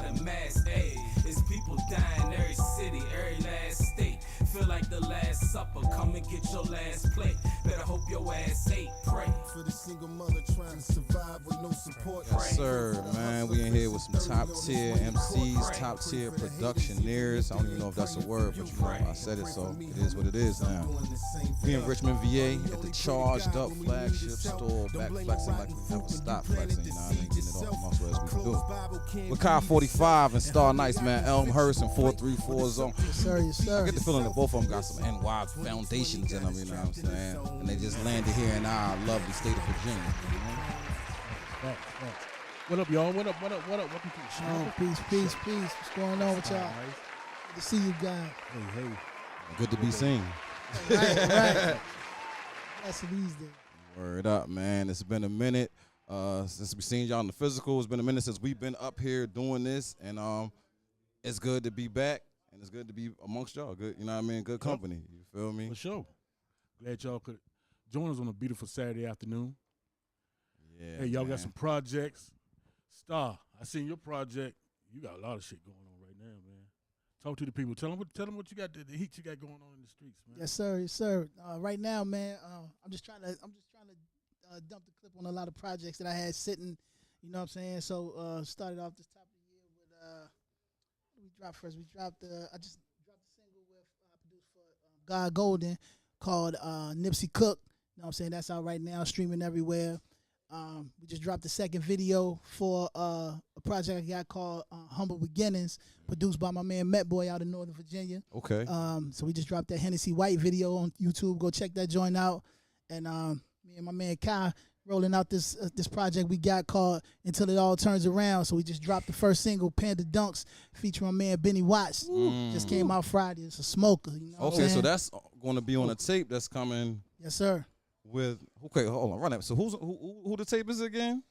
a mass, ayy. It's people dying every city, every last state. Feel like the last supper, come and get your last plate. Better hope your ass ate, pray. For the single mother trying to survive with no support. Yes, sir, man. We in here with some top tier MCs, top tier productioneers. I don't even know if that's a word, but you know, I said it, so it is what it is now. We in Richmond, VA at the Charged Up flagship store, back flexing like we never stopped flexing, you know what I mean? Getting it off the muscle as we do. With Kai 45 and Starr Nyce, man, Elmhurst and 434 zone. Yes, sir, yes, sir. I get the feeling that both of them got some NY foundations in them, you know what I'm saying? And they just landed here in our lovely state of Virginia. What up, y'all? What up? Welcome to the show. Peace. What's going on with y'all? Good to see you guys. Hey. Good to be seen. Right. That's these days. Word up, man. It's been a minute since we seen y'all in the physical. It's been a minute since we've been up here doing this, and it's good to be back, and it's good to be amongst y'all. Good, you know what I mean? Good company. You feel me? For sure. Glad y'all could join us on a beautiful Saturday afternoon. Yeah. Hey, y'all man. got some projects. Starr, I seen your project. You got a lot of shit going on right now, man. Talk to the people. Tell them what you got, the heat you got going on in the streets, man. Yes, sir. Right now, man, I'm just trying to dump the clip on a lot of projects that I had sitting. You know what I'm saying? So started off this top of the year with what did we drop first? I just dropped a single with produced for God Golden called Nipsey Cook. You know what I'm saying? That's out right now, streaming everywhere. We just dropped the second video for a project I got called Humble Beginnings, produced by my man Met Boy out in Northern Virginia. Okay. So we just dropped that Hennessy White video on YouTube. Go check that joint out. And me and my man Kai rolling out this project we got called Until It All Turns Around. So we just dropped the first single, Panda Dunks, featuring my man Benny Watts. Just came out Friday. It's a smoker. You know Okay, so that's going to be on a tape that's coming. Yes, sir. With hold on, run that. So who the tape is again?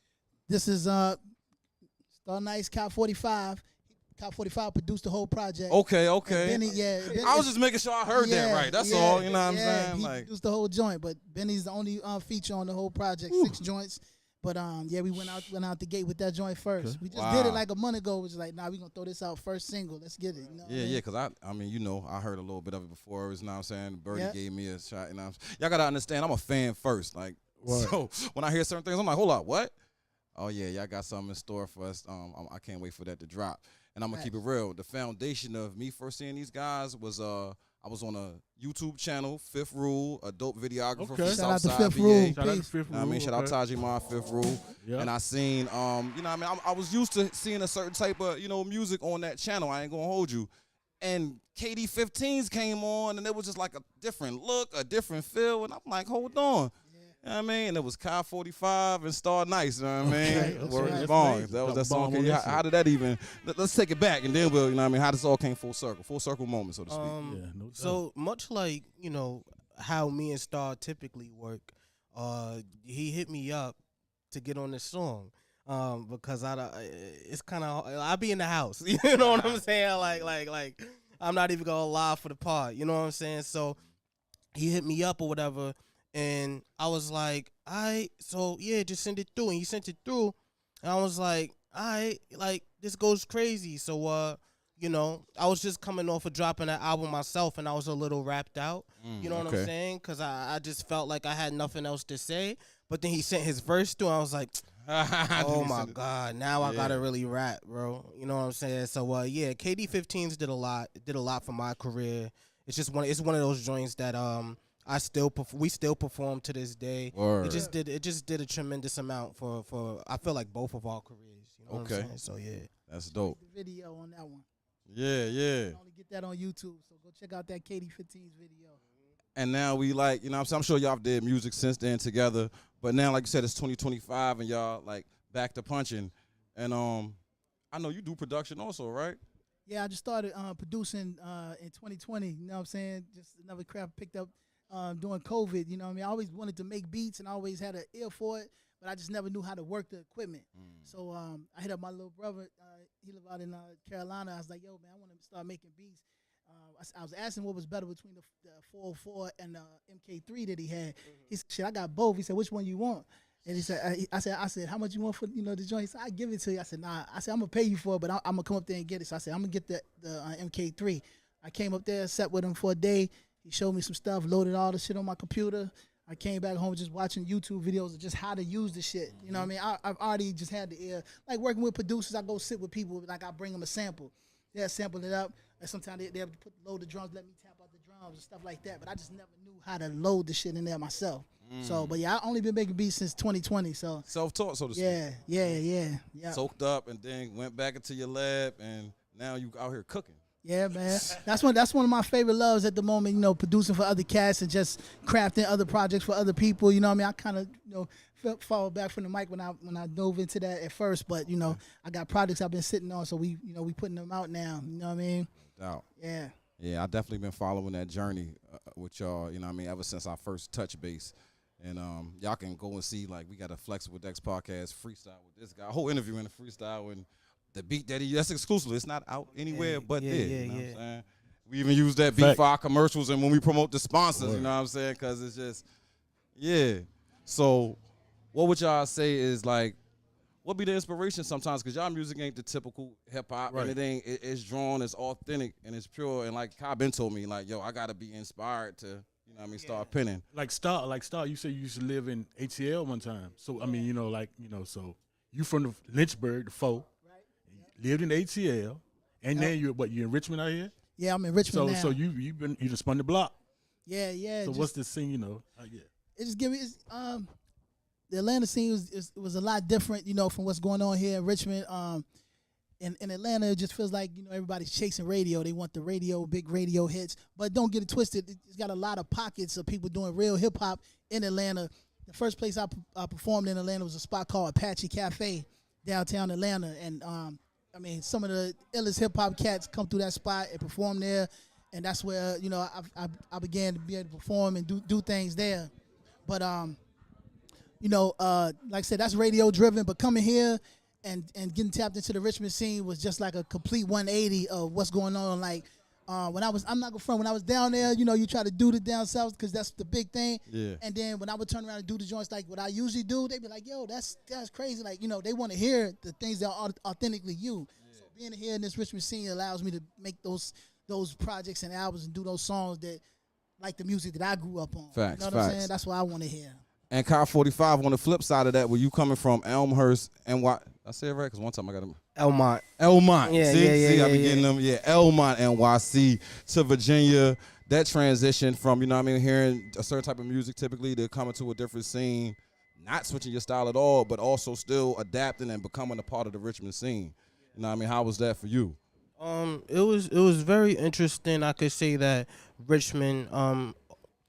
This is Starr Nyce, Cop 45. Cop 45 produced the whole project. Okay. Benny, I was just making sure I heard that right. That's all. You know what I'm saying? He Like produced the whole joint, but Benny's the only feature on the whole project. 6 joints. But we went out the gate with that joint first. Okay. We just did it like a month ago. It was like, nah, we gonna throw this out first single. Let's get it. You know what I mean? because I mean, you know, I heard a little bit of it before. You know what I'm saying? Birdie gave me a shot. You know what I'm saying? Y'all gotta understand, I'm a fan first. Like, so when I hear certain things, I'm like, hold up, what? Oh yeah, y'all got something in store for us. I can't wait for that to drop. And I'm gonna keep it real. The foundation of me first seeing these guys was I was on a YouTube channel, Fifth Rule, a dope videographer from Shout out to Southside Fifth VA. Rule. Shout out to Fifth Rule. I mean, shout out Taji Ma, Fifth Rule. Yep. And I seen, you know what I mean? I was used to seeing a certain type of, you know, music on that channel. I ain't gonna hold you. And KD15s came on, and it was just like a different look, a different feel. And I'm like, hold on. You know what I mean? And it was Kai 45 and Starr Nyce, you know what I mean? Okay. Word That's bong. nice. That was that Bomb song. on that How did that even, let's take it back, and then we'll, you know what I mean, how this all came full circle moment, so to speak. No doubt. So much like, you know, how me and Starr typically work, he hit me up to get on this song. Because it's kind of, I be in the house, you know what I'm saying? Like, I'm not even gonna lie for the part, you know what I'm saying? So he hit me up or whatever, and I was like, all right, so yeah, just send it through. And he sent it through, and I was like, all right, like, this goes crazy. So, you know, I was just coming off of dropping that album myself, and I was a little wrapped out, you know what I'm saying? Because I just felt like I had nothing else to say. But then he sent his verse through, and I was like, oh my God, now I gotta really rap, bro. You know what I'm saying? So KD15s did a lot for my career. It's just one of those joints that we still perform to this day. Word. It just did a tremendous amount for I feel like both of our careers. You know what I'm saying? So yeah. That's dope. The video on that one. Yeah. You can only get that on YouTube, so go check out that KD15's video. And now we like, you know what I'm saying? I'm sure y'all did music since then together. But now, like you said, it's 2025 and y'all like back to punching. And I know you do production also, right? Yeah, I just started producing in 2020. You know what I'm saying? Just another craft picked up during COVID. You know what I mean? I always wanted to make beats and I always had an ear for it, but I just never knew how to work the equipment. So I hit up my little brother. He lived out in Carolina. I was like, yo, man, I want to start making beats. I was asking what was better between the 404 and the MK3 that he had. He said, shit, I got both. He said, which one you want? And he said, I said, how much you want for the joint? He said, I give it to you. I said, nah. I said, I'm gonna pay you for it, but I'm gonna come up there and get it. So I said, I'm gonna get the MK3. I came up there, sat with him for a day. He showed me some stuff, loaded all the shit on my computer. I came back home just watching YouTube videos of just how to use the shit. You know what I mean? I've already just had the ear. Like working with producers, I go sit with people, like I bring them a sample. They'll sample it up, and sometimes they'll load the drums, let me tap out the drums and stuff like that. But I just never knew how to load the shit in there myself. So, but yeah, I only been making beats since 2020. So Self-taught, so to speak. Yeah. Soaked up and then went back into your lab, and now you out here cooking. Yeah, man. That's one of my favorite loves at the moment, producing for other cats and just crafting other projects for other people. You know what I mean? I kind of fall back from the mic when I dove into that at first, but I got projects I've been sitting on, so we putting them out now. You know what I mean? No doubt. Yeah. Yeah, I definitely been following that journey with y'all, you know what I mean, ever since I first touched base. And y'all can go and see, like, we got a Flexin with Dex podcast freestyle with this guy, a whole interview in the freestyle, and the beat that's exclusive. It's not out anywhere but there. You know what I'm saying? We even use that beat for our commercials and when we promote the sponsors, you know what I'm saying? Because it's just, So what would y'all say is, like, what be the inspiration sometimes? Because y'all music ain't the typical hip-hop. Right. And it's drawn, it's authentic, and it's pure. And like Kai Ben told me, like, yo, I got to be inspired to, start penning. Like Starr, you said you used to live in ATL one time. So, I mean, so you from the Lynchburg, the foe, lived in ATL, and then you're in Richmond out here? Yeah, I'm in Richmond now. So you just spun the block. Yeah. So what's the scene, It just give me the Atlanta scene was a lot different, from what's going on here in Richmond. In Atlanta, it just feels like everybody's chasing radio. They want the radio, big radio hits, but don't get it twisted. It's got a lot of pockets of people doing real hip hop in Atlanta. The first place I performed in Atlanta was a spot called Apache Cafe, downtown Atlanta, and some of the illest hip hop cats come through that spot and perform there, and that's where I began to be able to perform and do things there. But like I said, that's radio driven. But coming here and getting tapped into the Richmond scene was just like a complete 180 of what's going on. Like I'm not gonna front, when I was down there, you try to do the down south because that's the big thing. Yeah. And then when I would turn around and do the joints like what I usually do, they'd be like, yo, that's crazy. Like, they want to hear the things that are authentically you. Yeah. So being here in this Richmond scene allows me to make those projects and albums and do those songs that like the music that I grew up on. Facts, you know what I'm saying? That's what I want to hear. And Kyle 45 on the flip side of that, where you coming from Elmhurst and what? I say it right? Because one time I got him. Elmont. Yeah, see, I be getting them. Yeah, Elmont, NYC to Virginia. That transition from, hearing a certain type of music typically to coming to a different scene, not switching your style at all, but also still adapting and becoming a part of the Richmond scene. You know what I mean? How was that for you? It was very interesting. I could say that Richmond,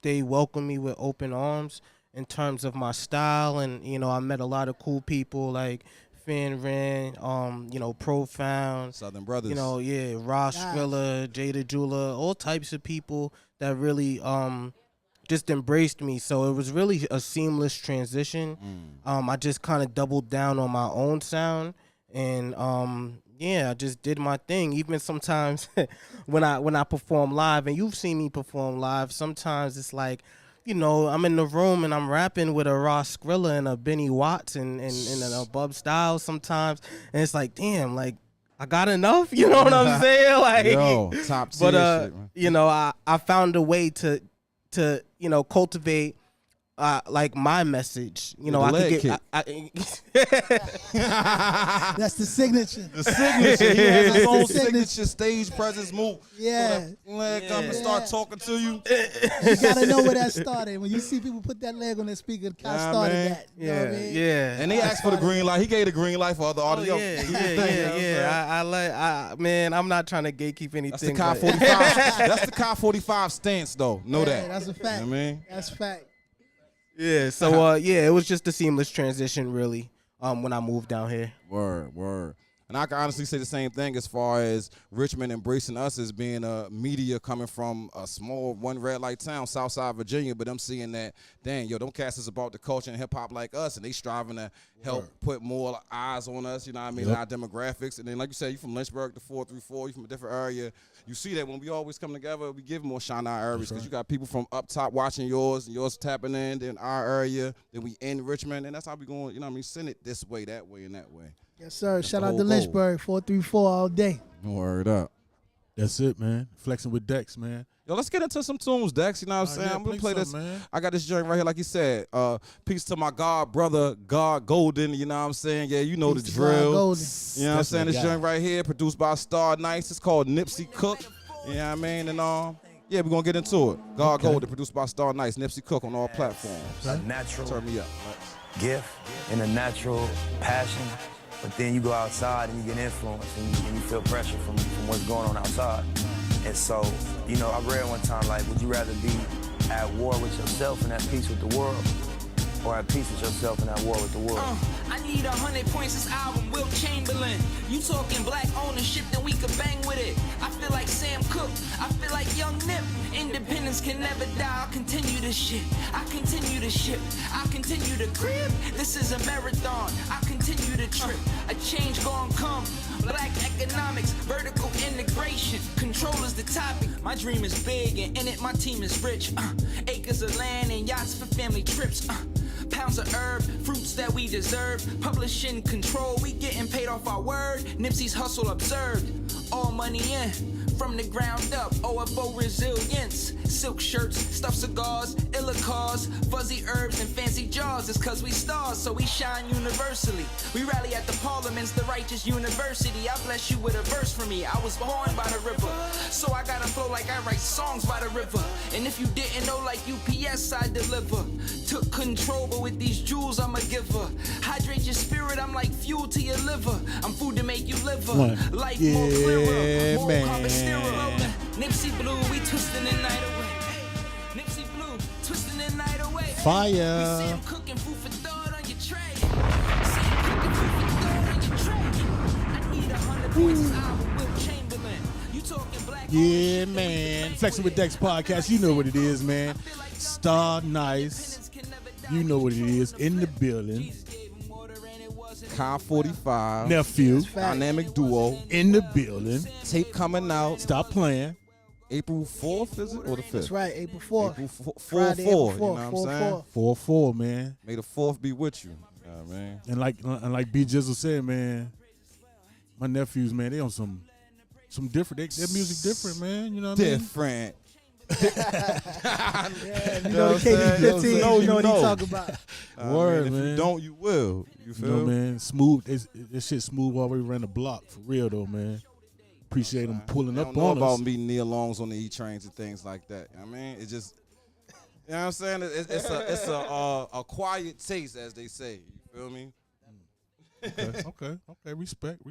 they welcomed me with open arms in terms of my style, and I met a lot of cool people like Fan Ren, Profound, Southern Brothers, Ross Skrilla, Jada Jula, all types of people that really just embraced me. So it was really a seamless transition. I just kind of doubled down on my own sound, and I just did my thing. Even sometimes when I perform live, and you've seen me perform live, sometimes it's like, I'm in the room and I'm rapping with a Ross Skrilla and a Benny Watts and an Above Style sometimes, and it's like, damn, like I got enough, you know what I'm saying? Like, yo, top tier shit, man. I found a way to cultivate like my message, I could get. That's the signature. The signature. He has his own signature stage presence move. Yeah. So leg up and start talking to you. You gotta know where that started. When you see people put that leg on their speaker, Kai started that. You know what I mean? Yeah. And they asked for the green light. He gave the green light for other artists. Man, I'm not trying to gatekeep anything. That's the Kai 45. That's the Kai 45 stance, though. Know that. That's a fact. You know what I mean? That's a fact. Yeah, so it was just a seamless transition, really, when I moved down here. Word. And I can honestly say the same thing as far as Richmond embracing us as being a media coming from a small one red light town, Southside Virginia, but them seeing that, dang, yo, them cats is about the culture and hip hop like us, and they striving to help put more eyes on us, you know what I mean, our demographics. And then, like you said, you from Lynchburg to 434, you from a different area. You see that when we always come together, we give more shine our areas because you got people from up top watching yours, and yours tapping in, then our area, then we in Richmond, and that's how we going, you know what I mean, send it this way, that way, and that way. Yes, sir. That's Shout the out whole to goal. Lynchburg, 434 all day. Word up. That's it, man. Flexing with Dex, man. Yo, let's get into some tunes, Dex. You know what I'm saying? Yeah, I'm going to play this. man. I got this joint right here, like you said. Peace to my God brother, God Golden. You know what I'm saying? Yeah, you know Peace the to God drill. Golden. You know what I'm saying? my This guy. joint right here, produced by Starr, Nyce. It's called Nipsey Cook. You know what I mean? And yeah, we're going to get into it. God Golden, produced by Starr, Nyce. Nipsey Cook on all platforms. A natural Turn me up. gift and a natural passion, but then you go outside and you get influenced and you feel pressure from what's going on outside. And so, you know, I read one time, like, would you rather be at war with yourself and at peace with the world, or at peace with yourself and at war with the world? I need 100 points this album, Will Chamberlain. You talking black ownership, then we could bang with it. I feel like Sam Cooke, I feel like Young Nip. Independence can never die, I'll continue this shit. I continue to ship, I continue to crib. This is a marathon, I continue to trip. A change gon' come. Black economics, vertical integration. Control is the topic. My dream is big and in it my team is rich. Acres of land and yachts for family trips. Pounds of herb, fruits that we deserve. Publishing control, we getting paid off our word. Nipsey's hustle observed. All money in, from the ground up. OFO resilience. Silk shirts, stuffed cigars, illa cars, fuzzy herbs and fancy jars. It's cause we stars, so we shine universally. We rally at the parliaments, the righteous university. I bless you with a verse from me. I was born by the river, so I gotta flow like I write songs by the river. And if you didn't know, like UPS, I deliver. Took control, but with these jewels, I'm a giver. Hydrate your spirit, I'm like fuel to your liver. I'm food to make you liver. Life more clearer, more man. carbon sterile. Nipsey Blue, we twisting the night away. Nipsey Blue, twisting the night away. Fire. We see him cooking food for thought on your tray. See him cooking food for thought on your tray. I need 100 points this album, Will Chamberlain. You talking black Yeah, ownership, man. Flexing with Dex podcast. You know what it is, man. Starr, Nyce. You know what it is. In the building. Kai 45. Nephew. Dynamic duo. In the building. Tape coming out. Stop playing. April 4th, is it? Or the 5th? That's right, April 4th. April 4, Friday, 4, April you know what I'm 4th, saying? 4-4, man. May the 4th be with you. Yeah, man. And like B Jizzle said, man, my nephews, man, they on some different. Their music different, man. You know what I mean? Different. Yeah, you You know know the what I'm saying? KD 15, You know, you know what he you know. talk about. Word, If man. you don't, you will. You You feel know, man, smooth. This shit smooth all the way around the block for real though, man. Appreciate them pulling I up don't know on about us. meeting Neil Longs on the E-trains and things like that. I mean, it's just, you know what I'm saying? It's a quiet taste, as they say. You feel me? Okay. Respect.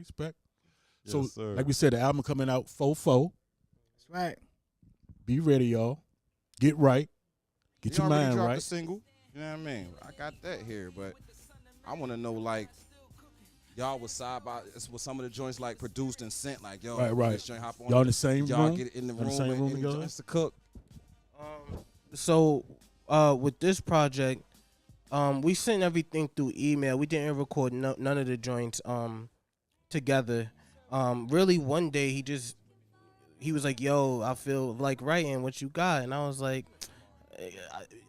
Yes, So, sir. like we said, the album coming out 4-4. That's right. Be ready, y'all. Get right. Get You your already mind dropped right. a single. You know what I mean? I got that here, but I want to know, like, y'all was side by, was some of the joints like produced and sent, like, yo, Right. this joint hop on. Y'all in the same y'all room? get it in the In the room, same room and together? joints to cook. So, with this project, we sent everything through email. We didn't record none of the joints together. Really, one day he was like, "Yo, I feel like writing. What you got?" And I was like,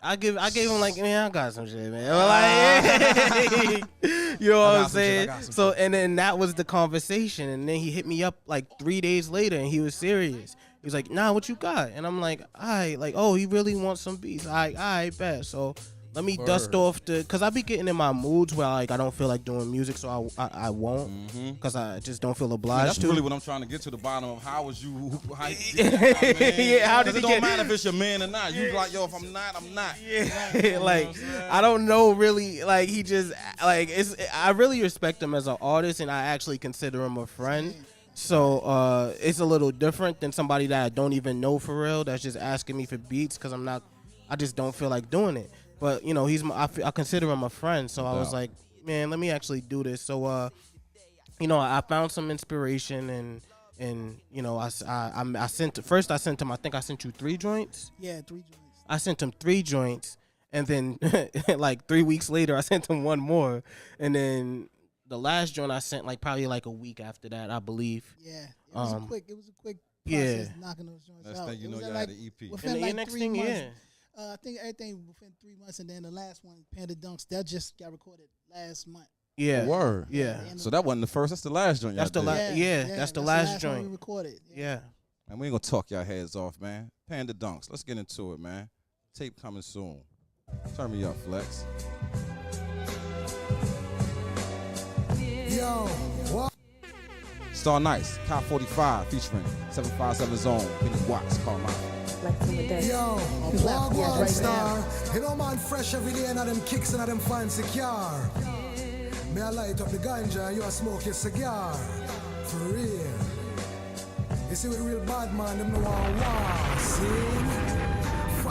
I gave him like, man, I got some shit, man. Like, you know what I'm saying? So, and then that was the conversation. And then he hit me up like 3 days later, and he was serious. He was like, "Nah, what you got?" And I'm like, oh, he really wants some beats. I bet. So let me dust off cause I be getting in my moods where like I don't feel like doing music, so I won't, cause I just don't feel Yeah, obliged that's to. really what I'm trying to get to the bottom of. How was you? How you Yeah, how did it he don't get? matter if it's your man or not. You like, yo, if I'm not, I'm not. Yeah, like I don't know really. Like he just like I really respect him as an artist, and I actually consider him a friend. So it's a little different than somebody that I don't even know for real. That's just asking me for beats because I just don't feel like doing it. But you know, I consider him a friend. So I was like, man, let me actually do this. So I found some inspiration and I sent him. I think I sent you 3 joints. Yeah, 3 joints. I sent him 3 joints, and then like 3 weeks later, I sent him 1 more, and then the last joint I sent probably a week after that, I believe. Yeah, it was a quick process knocking those joints Next out. thing you know, you had an EP. Within And the next 3 thing, months. yeah. I think everything within 3 months, and then the last one, Panda Dunks, that just got recorded last month. Yeah. Word. Yeah. So that wasn't the first. That's the last joint. That's the last. That's the last one joint. we recorded. Yeah. And we ain't gonna talk y'all heads off, man. Panda Dunks. Let's get into it, man. Tape coming soon. Turn me up, Flex. Yo, what? Starr Nyce, Cop 45 featuring 757 Zone, Benny Watts, call mine. Flexin with that. Yo, platforms Wagwan right Starr. You know, man, fresh every day, and them kicks and them fancy car. Me I light up the ganja, and you a smoke your cigar. For real. You see, with real bad man, them no one war. See?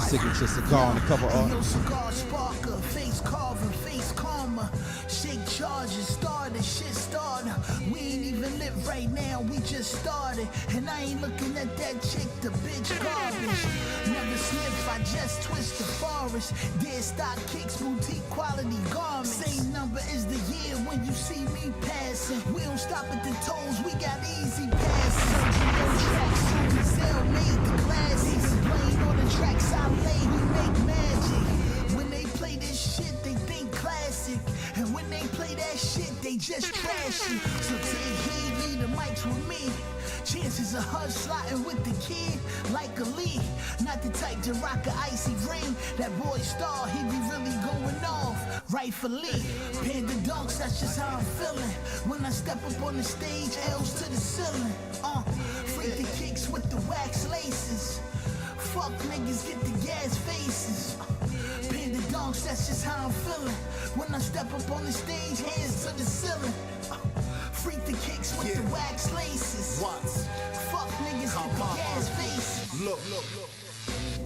Signature cigar on the cover art. Yo, cigar sparker, face carver, face karma. Shake charges, start the shit starter. We ain't even lit right now, we just started. And I ain't looking at that chick, the bitch garbage. Never sniff, I just twist the forest. Dead stock kicks, boutique quality garments. Same number as the year when you see me passing. We don't stop at the tolls, we got easy passes. Original tracks, Zell made the classics. Playing on the tracks I lay, we make magic. When they play this shit, they think classic. And when they play that shit, they just trash it. So take heed, leave the mics with me. Chances of her slotting with the kid like a Lee. Not the type to rock a icy ring. That boy Starr, he be really going off, rightfully. Panda Dunks, that's just how I'm feeling. When I step up on the stage, L's to the ceiling. Freak the kicks with the wax laces. Fuck niggas, get the gas faces. Panda Dunks, that's just how I'm feeling. When I step up on the stage, hands to the ceiling. Freak the kicks with the wax laces. Fuck niggas, get the gas faces. Look.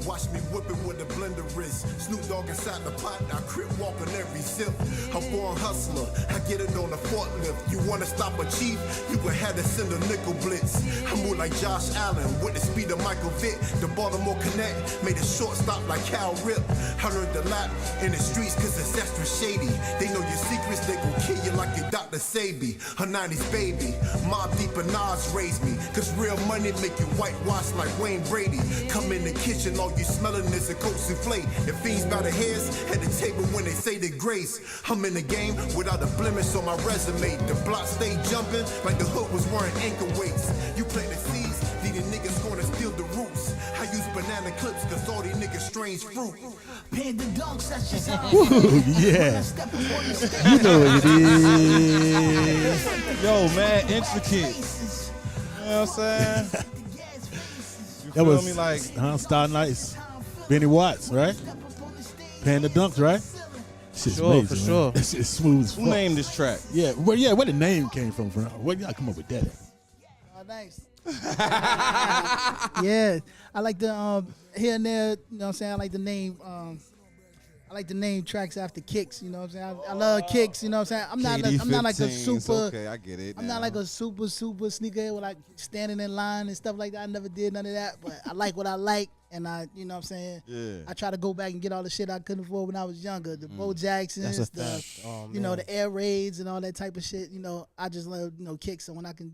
Watch me whip it with a blender wrist. Snoop Dogg inside the pot, I crip walk on every sip. I'm born hustler, I get it on a forklift. You wanna stop a chief? You gon' have to send a nickel blitz. I move like Josh Allen with the speed of Michael Vick. The Baltimore Connect made a short stop like Cal Rip. I learned a lot in the streets cause it's extra shady. They know your secrets, they gon' kill you like your Dr. Sabi. Her 90s baby, Mob Deep and Nas raised me. Cause real money make you whitewash like Wayne Brady. Come in the kitchen, all you smelling is a coat souffle. The fiends by the heads at the table when they say the grace. I'm in the game without a blemish on my resume. The block stay jumping like the hood was wearing ankle weights. You plant the seeds, lead the niggas gonna steal the roots. I use banana clips cause all these niggas strange fruit. Panda Dunks, that's just how Yeah. you know what it is. Yo, man, intricate. You know what I'm saying? That was me, like Starr Nyce, Benny Watts, right? Panda Dunks, right? Shit's Sure, amazing, for man. sure. That shit's smooth as fuck. who named this track? Yeah, where the name came from? Where y'all come up with that? Nice. Yeah, I like the here and there. You know what I'm saying? I like the name. I like to name tracks after kicks. You know what I'm saying? I love kicks. You know what I'm saying? I'm not like a super. Okay, I get it. I'm not like a super sneakerhead with like standing in line and stuff like that. I never did none of that. But I like what I like, and you know what I'm saying? Yeah. I try to go back and get all the shit I couldn't afford when I was younger. The Bo Jacksons, That's a the fact. Oh, you know, man. the air raids and all that type of shit. You know, I just love kicks. So when I can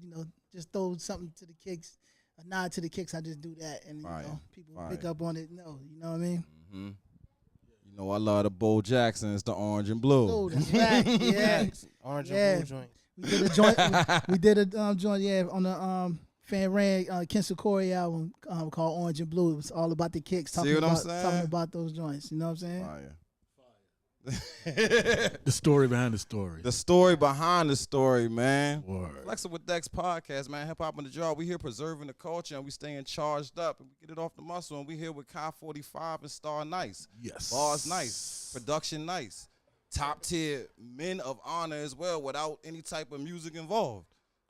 just throw something to the kicks, a nod to the kicks, I just do that, and people pick up on it. No, you know what I mean? Mm-hmm. You know, I love the Bo Jacksons, the orange and blue. Oh, that's right. Yeah. Orange Yeah. and blue joint. We did a joint. we did a joint, on the Fan Ran Ken Corey album called Orange and Blue. It was all about the kicks, See what I'm talking saying? about those joints. You know what I'm saying? Fire. The story behind the story. The story behind the story, man. Word. Flexin with Dex podcast, man. Hip hop in the jar. We here preserving the culture and we staying charged up and we get it off the muscle. And we here with Kai 45 and Starr Nyce. Yes. Bars nice, production nice, top tier men of honor as well, without any type of music involved.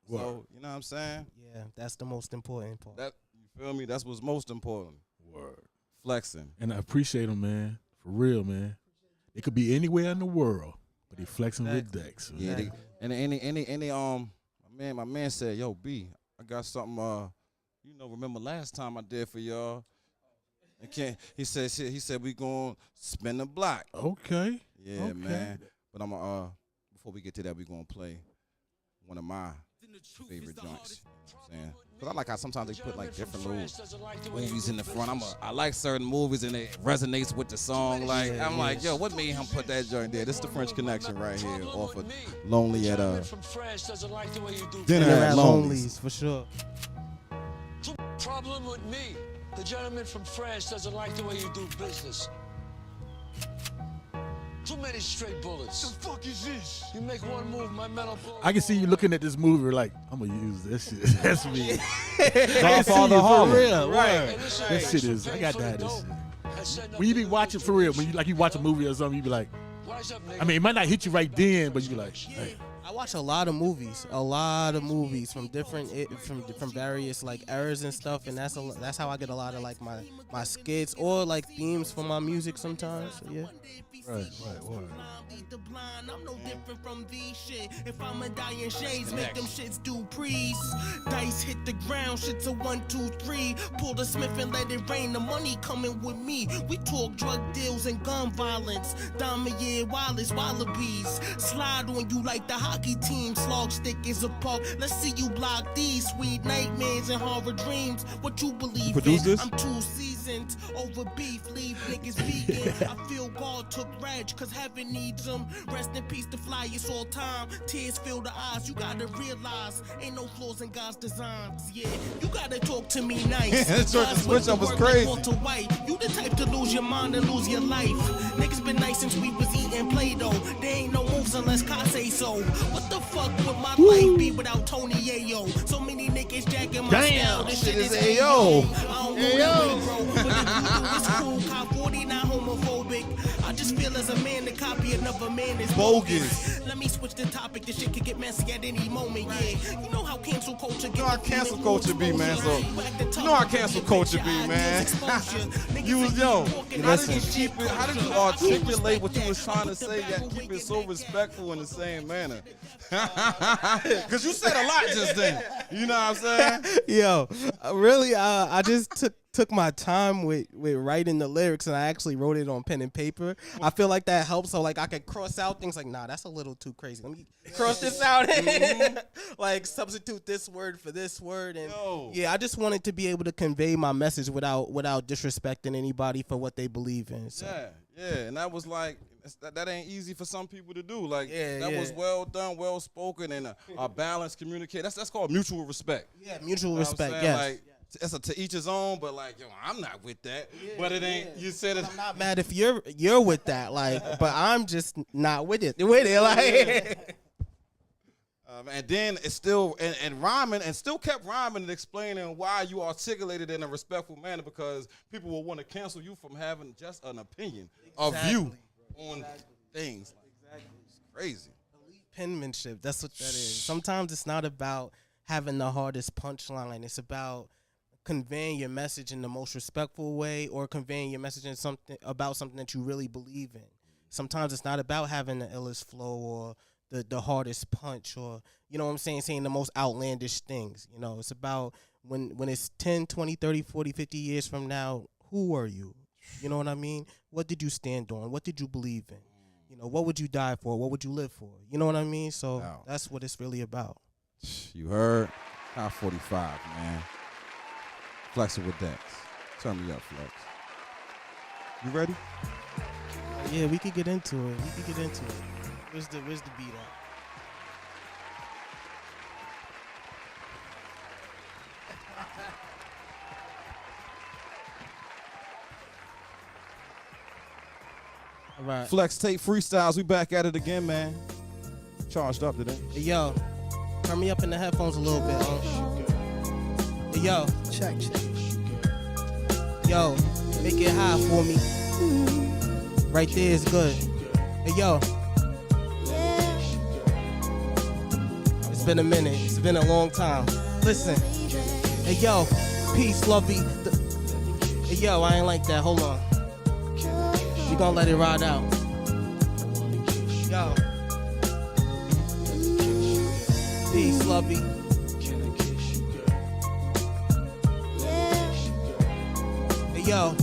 Word. So you know what I'm saying? Yeah, that's the most important part. That you feel me? That's what's most important. Word. Flexing. And I appreciate them, man. For real, man. It could be anywhere in the world, but they flexing with Dex. Yeah. Exactly. And any my my man said, "Yo, B, I got something. Remember last time I did for y'all? He said we gonna spin the block. Okay. Yeah, Okay. man. But I'm before we get to that, we gonna play one of my favorite joints. You know what I'm saying? Because I like how sometimes they put like different little movies in the front. I like certain movies and it resonates with the song. Like I'm like, yo, what made him put that joint there? This is the French Connection right here, off of Lonely at Dinner at Lonely's for sure. Problem with me, the gentleman from France doesn't like the way you do business. Too many straight bullets. The fuck is this? You make one move, my metal blow. I can see you looking at this movie like, I'm gonna use this shit. That's me. Godfather Harlem. For real, Right. That shit is. I got to have this shit. When you be watching for real, when you watch a movie or something, you be like, I mean, it might not hit you right then, but you be like, hey. I watch a lot of movies from from various like eras and stuff, and that's how I get a lot of like my skits or like themes for my music sometimes. So, yeah. Right. I'm no different from these shit. If I'm a dying shades, make them shits do prees. Dice hit the ground, shit's a 1, 2, 3. Pull the Smith and let it rain. The money coming with me. We talk drug deals and gun violence. Damier Wallace, Wallabies. Slide on you like the hockey team. Slog stick is a park. Let's see you block these sweet nightmares and horror dreams. What you believe Produce in? this? I'm too seasoned. Over beef, leave niggas vegan. I feel God took Reg, cause heaven needs them. Rest in peace, the flyers all time. Tears fill the eyes, you gotta realize ain't no flaws in God's designs. Yeah, you gotta talk to me nice. That switch up was crazy. Walter White. You the type to lose your mind and lose your life. Niggas been nice since we was eating Play-Doh. There ain't no moves unless God say so. What the fuck would my life be without Tony Ayo? So many niggas jacking my style. This shit is Ayo. I don't know bro. What you do is cool. Cop 49 homophobic. I just feel as a man to copy another man is bogus. Let me switch the topic. This shit could get messy at any moment. Yeah, you know how cancel culture get. You know how cancel culture be, man. So you know how cancel culture be, man. How did you articulate what you was trying to say yet keep it so respectful in the same manner? Because you said a lot just then. You know what I'm saying? Yo, really, I just took my time with writing the lyrics, and I actually wrote it on pen and paper. I feel like that helps, so like I could cross out things like, nah, that's a little too crazy. Let me cross this out and like substitute this word for this word. And yeah, I just wanted to be able to convey my message without disrespecting anybody for what they believe in. So. Yeah, and that was like that ain't easy for some people to do. Like that was well done, well spoken, and a balanced communication. That's called mutual respect. Yeah, mutual respect. Yes. Like, it's to each his own, but like, yo, I'm not with that. But it ain't. You said it. I'm not mad if you're with that, like, but I'm just not with it. Like. And then it's still and rhyming and still kept rhyming and explaining why you articulated in a respectful manner, because people will want to cancel you from having just an opinion of you on things. It's crazy. Elite penmanship. That's what that is. Sometimes it's not about having the hardest punchline. It's about conveying your message in the most respectful way, or conveying your message in something that you really believe in. Sometimes it's not about having the illest flow or the hardest punch, or, you know what I'm saying the most outlandish things. You know, it's about when it's 10, 20, 30, 40, 50 years from now, who are you? You know what I mean? What did you stand on? What did you believe in? You know, what would you die for? What would you live for? You know what I mean? So that's what it's really about. You heard? High 45, man. Flexin with Dex. Turn me up, Flex. You ready? Yeah, we could get into it. Where's the beat at? All right. Flex Tape Freestyles. We back at it again, man. Charged up today. Hey, yo, turn me up in the headphones a little bit. Hey, yo. Check. Yo, make it high for me. Right there is good. Hey, yo. It's been a minute. It's been a long time. Listen. Hey, yo. Peace, lovey. Hey, yo, I ain't like that. Hold on. We gonna let it ride out. Yo. Peace, lovey. Hey, yo.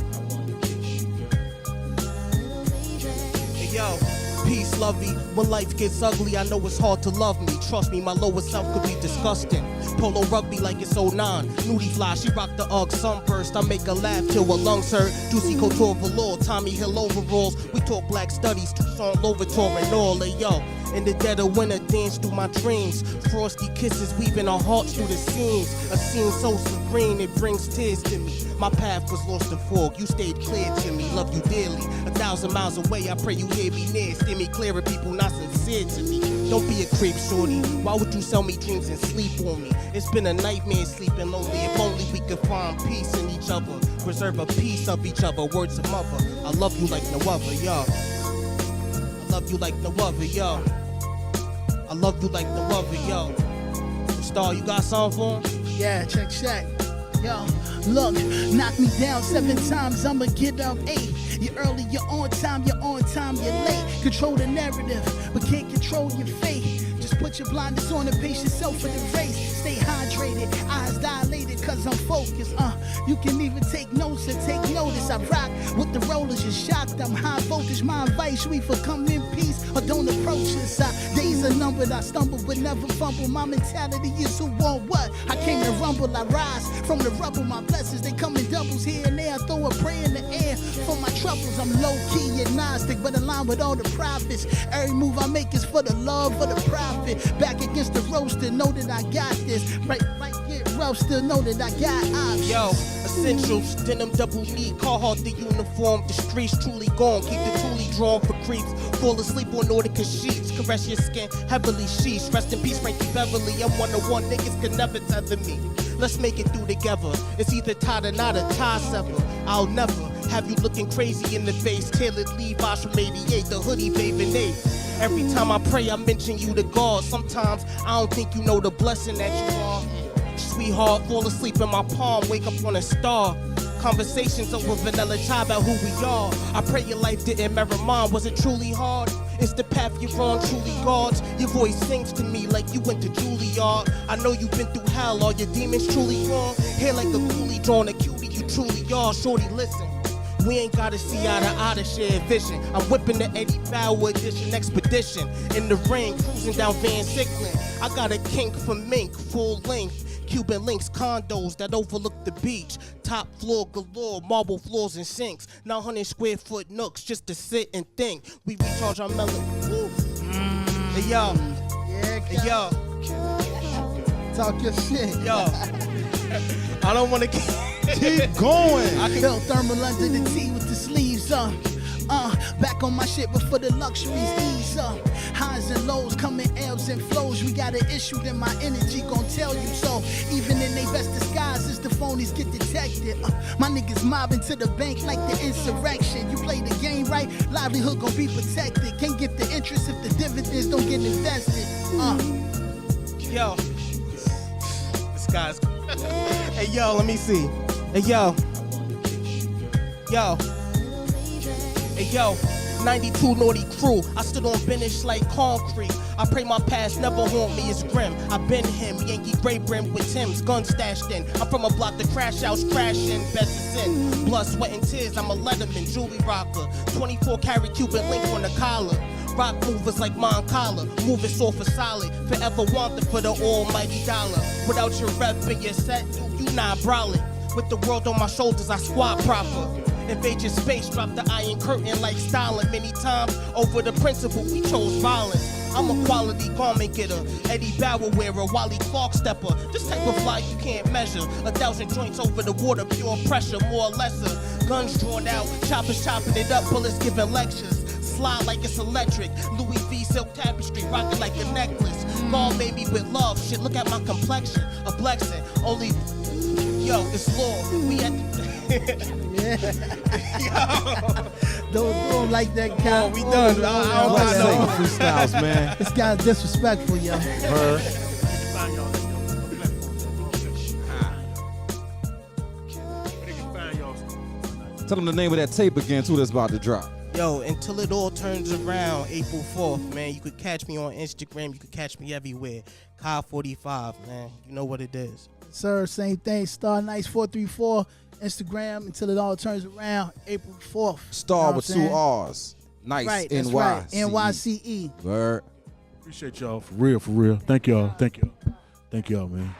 Hey, yo. Peace, lovey. When life gets ugly, I know it's hard to love me. Trust me, my lower self could be disgusting. Polo rugby like it's 09. Nudie fly, she rock the UGG sunburst. I make her laugh till her lungs hurt. Juicy couture velour, Tommy Hill overalls. We talk black studies, Tucson, Lovator, and all. Hey, yo. In the dead of winter, dance through my dreams. Frosty kisses weaving our hearts through the seams. A scene so serene, it brings tears to me. My path was lost in fog, you stayed clear to me. Love you dearly, 1,000 miles away. I pray you hear me near. Steer me clear of people not sincere to me. Don't be a creep, shorty. Why would you sell me dreams and sleep on me? It's been a nightmare sleeping lonely. If only we could find peace in each other. Preserve a piece of each other. Words of mother. I love you like no other, yo. I love you like no other, yo. I love you like no other, yo. Starr, you got something for him? Yeah, check. Yo, look, knock me down 7 times, I'ma get up 8. You're early, you're on time, you're late. Control the narrative, but can't control your fate. Just put your blinders on and pace yourself for the race. Stay hydrated, eyes dilated, cause I'm focused. You can even take notes and take notice. I rock with the rollers, you're shocked. I'm high voltage, my advice, we for come in peace or don't approach us. Days are numbered, I stumble but never fumble. My mentality is who want what. I came to rumble, I rise from the rubble. My blessings, they come in doubles here and there. I throw a prayer in the air for my troubles. I'm low-key agnostic, but aligned with all the prophets. Every move I make is for the love of the prophet. Back against the roaster, know that I got this. Right, get rough, still know that I got options. Yo, essentials, denim double knee, Carhartt the uniform. The streets truly gone, keep the truly drawn for creeps. Fall asleep on Nordica sheets, caress your skin, heavily sheets. Rest in peace, Frankie Beverly. I'm one-on-one, niggas can never tether me. Let's make it through together. It's either tied or not a tie sever. I'll never have you looking crazy in the face. Tailored Levi's from 88, the hoodie bathing 8. Every time I pray, I mention you to God. Sometimes I don't think you know the blessing that you are. Sweetheart, fall asleep in my palm, wake up on a star. Conversations over vanilla chai about who we are. I pray your life didn't mirror mine. Was it truly hard? It's the path you're on, truly God's. Your voice sings to me like you went to Juilliard. I know you've been through hell, are your demons truly wrong? Hair like a coolie drawn, a cutie, you truly are. Shorty, listen. We ain't gotta see eye to eye to share vision. I'm whipping the Eddie Bauer edition expedition. In the rain, cruising down Van Sickland. I got a kink for mink, full length. Cuban links, condos that overlook the beach. Top floor galore, marble floors and sinks. 900 square foot nooks just to sit and think. We recharge our melon. Hey yo, hey yo, talk your shit. Yo, I don't wanna keep going. I can feel thermal under the tee with the sleeves up. Back on my shit before the luxuries ease up. Highs and lows come in ebbs and flows. We got an issue, then my energy gon' tell you so. Even in they best disguises, the phonies get detected. My niggas mobbing to the bank like the insurrection. You play the game right, livelihood gon' be protected. Can't get the interest if the dividends don't get invested. Yo, this guy's. Hey yo, let me see. Hey yo, yo. Hey yo, 92 naughty crew. I stood on finish like concrete. I pray my past never haunt me as grim. I been him, Yankee gray brim with Tim's gun stashed in. I'm from a block the crash house crashing, best is in. Blood, sweat and tears, I'm a Letterman, jewelry rocker. 24 karat Cuban link on the collar. Rock movers like Moncala, moving soft for solid. Forever wanted for the almighty dollar. Without your rep and your set, you not brawling. With the world on my shoulders, I squat proper. Invade your space, drop the iron curtain like Stalin. Many times over the principle, we chose violence. I'm a quality garment getter, Eddie Bauer wearer, Wally Clark stepper. This type of fly you can't measure. 1,000 joints over the water, pure pressure, more or lesser. Guns drawn out, choppers chopping it up, bullets giving lectures. Slide like it's electric, Louis V silk tapestry, rocking like a necklace. God made me with love, shit, look at my complexion. A blessing, only, yo, it's law. We at the Don't do him like that, guy. Oh, we done. I don't know. Freestyles, man. This guy's disrespectful, yo. Her. Where they can find y'all? Tell them the name of that tape again, too, that's about to drop. Yo, until it all turns around, April 4th, man. You could catch me on Instagram. You could catch me everywhere. Kyle45, man. You know what it is. Sir, same thing. Starr Nyce 434 Instagram until it all turns around. April 4th. Starr with 2 R's. Nice. Right, that's NY. right. NYCE. Word. Appreciate y'all for real, for real. Thank y'all, man.